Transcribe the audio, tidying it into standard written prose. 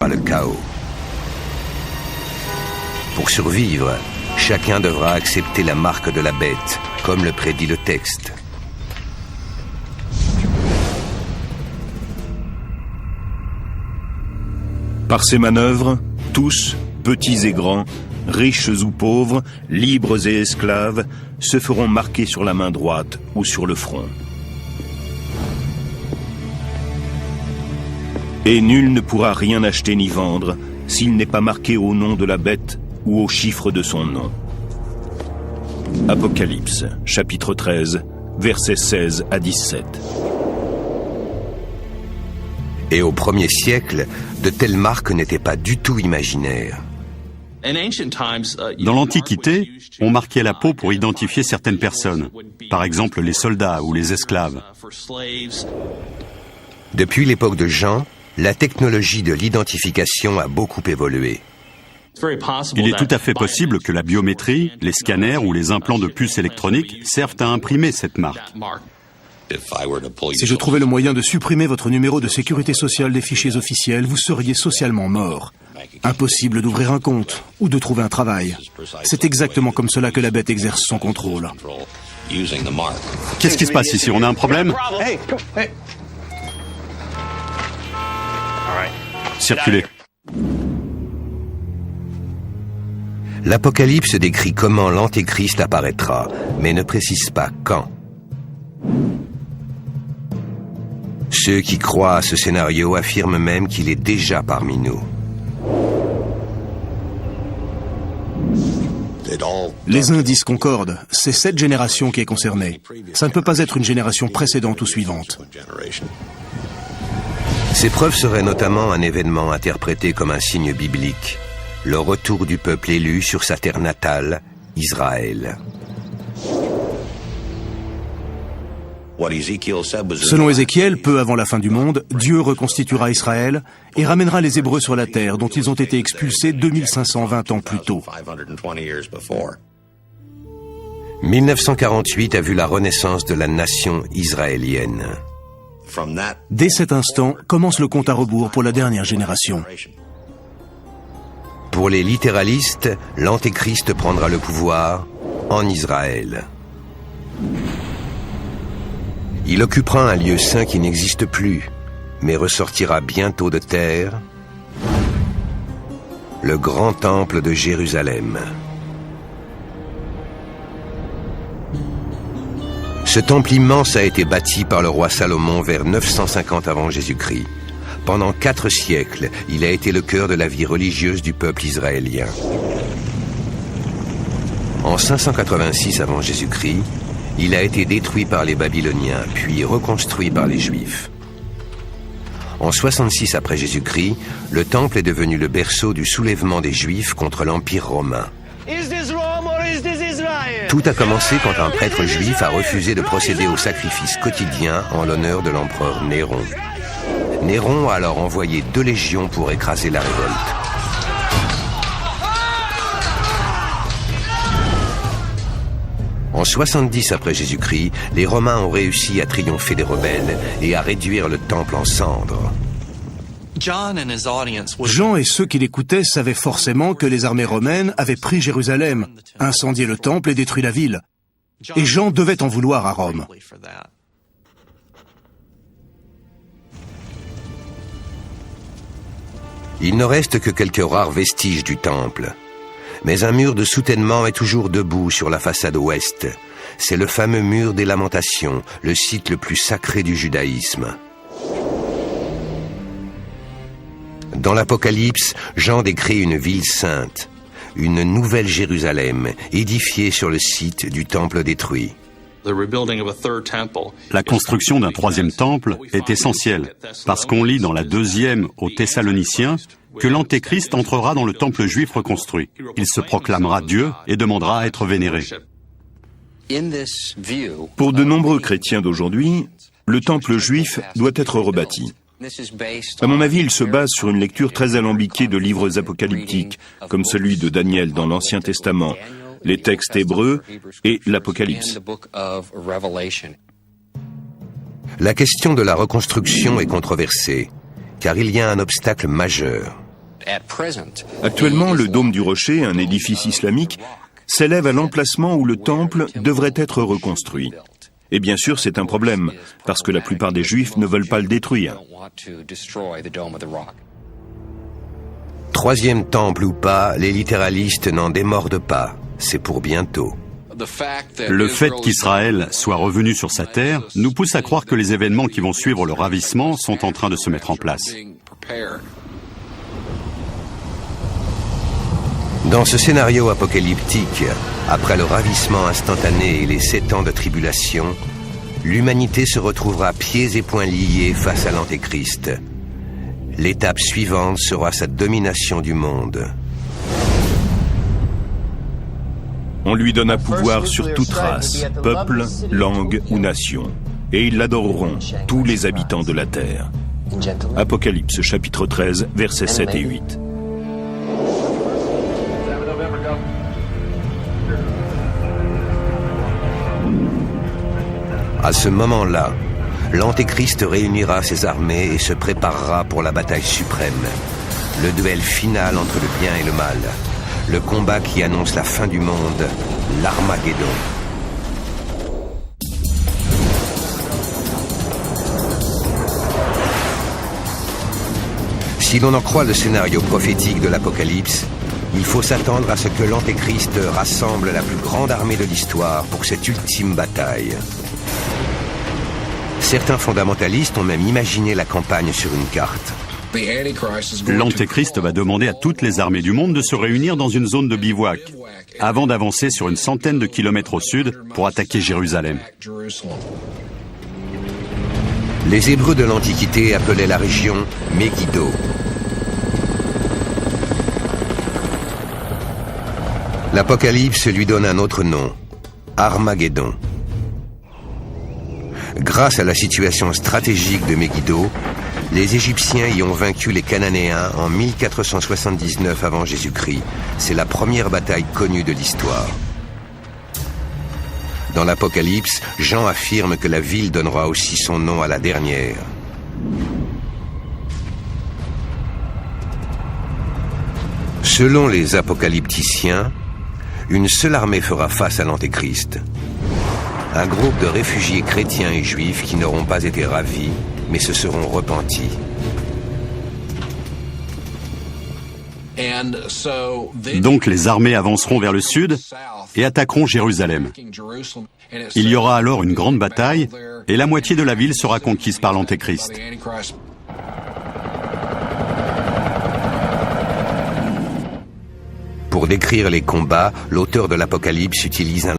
sera le chaos. Pour survivre, chacun devra accepter la marque de la bête, comme le prédit le texte. Par ces manœuvres, tous, petits et grands, riches ou pauvres, libres et esclaves, se feront marquer sur la main droite ou sur le front. Et nul ne pourra rien acheter ni vendre s'il n'est pas marqué au nom de la bête ou au chiffre de son nom. Apocalypse, chapitre 13, versets 16 à 17. Et au 1er siècle, de telles marques n'étaient pas du tout imaginaires. Dans l'Antiquité, on marquait la peau pour identifier certaines personnes, par exemple les soldats ou les esclaves. Depuis l'époque de Jean, la technologie de l'identification a beaucoup évolué. Il est tout à fait possible que la biométrie, les scanners ou les implants de puces électroniques servent à imprimer cette marque. Si je trouvais le moyen de supprimer votre numéro de sécurité sociale des fichiers officiels, vous seriez socialement mort. Impossible d'ouvrir un compte ou de trouver un travail. C'est exactement comme cela que la bête exerce son contrôle. Qu'est-ce qui se passe ici? On a un problème? Circulez. L'Apocalypse décrit comment l'Antéchrist apparaîtra, mais ne précise pas quand. Ceux qui croient à ce scénario affirment même qu'il est déjà parmi nous. Les indices concordent. C'est cette génération qui est concernée. Ça ne peut pas être une génération précédente ou suivante. Ces preuves seraient notamment un événement interprété comme un signe biblique, le retour du peuple élu sur sa terre natale, Israël. Selon Ézéchiel, peu avant la fin du monde, Dieu reconstituera Israël et ramènera les Hébreux sur la terre dont ils ont été expulsés 2520 ans plus tôt. 1948 a vu la renaissance de la nation israélienne. Dès cet instant, commence le compte à rebours pour la dernière génération. Pour les littéralistes, l'Antéchrist prendra le pouvoir en Israël. Il occupera un lieu saint qui n'existe plus, mais ressortira bientôt de terre, le grand temple de Jérusalem. Ce temple immense a été bâti par le roi Salomon vers 950 avant Jésus-Christ. Pendant 4 siècles, il a été le cœur de la vie religieuse du peuple israélien. En 586 avant Jésus-Christ, il a été détruit par les Babyloniens, puis reconstruit par les Juifs. En 66 après Jésus-Christ, le temple est devenu le berceau du soulèvement des Juifs contre l'Empire romain. Tout a commencé quand un prêtre juif a refusé de procéder au sacrifice quotidien en l'honneur de l'empereur Néron. Néron a alors envoyé 2 légions pour écraser la révolte. En 70 après Jésus-Christ, les Romains ont réussi à triompher des rebelles et à réduire le temple en cendres. Jean et ceux qui l'écoutaient savaient forcément que les armées romaines avaient pris Jérusalem, incendié le temple et détruit la ville. Et Jean devait en vouloir à Rome. Il ne reste que quelques rares vestiges du temple. Mais un mur de soutènement est toujours debout sur la façade ouest. C'est le fameux mur des Lamentations, le site le plus sacré du judaïsme. Dans l'Apocalypse, Jean décrit une ville sainte, une nouvelle Jérusalem, édifiée sur le site du temple détruit. La construction d'un 3e temple est essentielle, parce qu'on lit dans la 2e aux Thessaloniciens que l'Antéchrist entrera dans le temple juif reconstruit. Il se proclamera Dieu et demandera à être vénéré. Pour de nombreux chrétiens d'aujourd'hui, le temple juif doit être rebâti. À mon avis, il se base sur une lecture très alambiquée de livres apocalyptiques, comme celui de Daniel dans l'Ancien Testament, les textes hébreux et l'Apocalypse. La question de la reconstruction est controversée, car il y a un obstacle majeur. Actuellement, le dôme du rocher, un édifice islamique, s'élève à l'emplacement où le temple devrait être reconstruit. Et bien sûr, c'est un problème, parce que la plupart des Juifs ne veulent pas le détruire. Troisième temple ou pas, les littéralistes n'en démordent pas. C'est pour bientôt. Le fait qu'Israël soit revenu sur sa terre nous pousse à croire que les événements qui vont suivre le ravissement sont en train de se mettre en place. Dans ce scénario apocalyptique, après le ravissement instantané et les 7 ans de tribulation, l'humanité se retrouvera pieds et poings liés face à l'Antéchrist. L'étape suivante sera sa domination du monde. On lui donna pouvoir sur toute race, peuple, langue ou nation, et ils l'adoreront, tous les habitants de la terre. Apocalypse chapitre 13, versets 7 et 8. À ce moment-là, l'Antéchrist réunira ses armées et se préparera pour la bataille suprême, le duel final entre le bien et le mal, le combat qui annonce la fin du monde, l'Armageddon. Si l'on en croit le scénario prophétique de l'Apocalypse, il faut s'attendre à ce que l'Antéchrist rassemble la plus grande armée de l'histoire pour cette ultime bataille. Certains fondamentalistes ont même imaginé la campagne sur une carte. L'Antéchrist va demander à toutes les armées du monde de se réunir dans une zone de bivouac, avant d'avancer sur une centaine de kilomètres au sud pour attaquer Jérusalem. Les Hébreux de l'Antiquité appelaient la région Megiddo. L'Apocalypse lui donne un autre nom, Armageddon. Grâce à la situation stratégique de Megiddo, les Égyptiens y ont vaincu les Cananéens en 1479 avant Jésus-Christ. C'est la première bataille connue de l'histoire. Dans l'Apocalypse, Jean affirme que la ville donnera aussi son nom à la dernière. Selon les apocalypticiens, une seule armée fera face à l'Antéchrist. Un groupe de réfugiés chrétiens et juifs qui n'auront pas été ravis, mais se seront repentis. Donc les armées avanceront vers le sud et attaqueront Jérusalem. Il y aura alors une grande bataille et la moitié de la ville sera conquise par l'Antéchrist. Pour décrire les combats, l'auteur de l'Apocalypse utilise un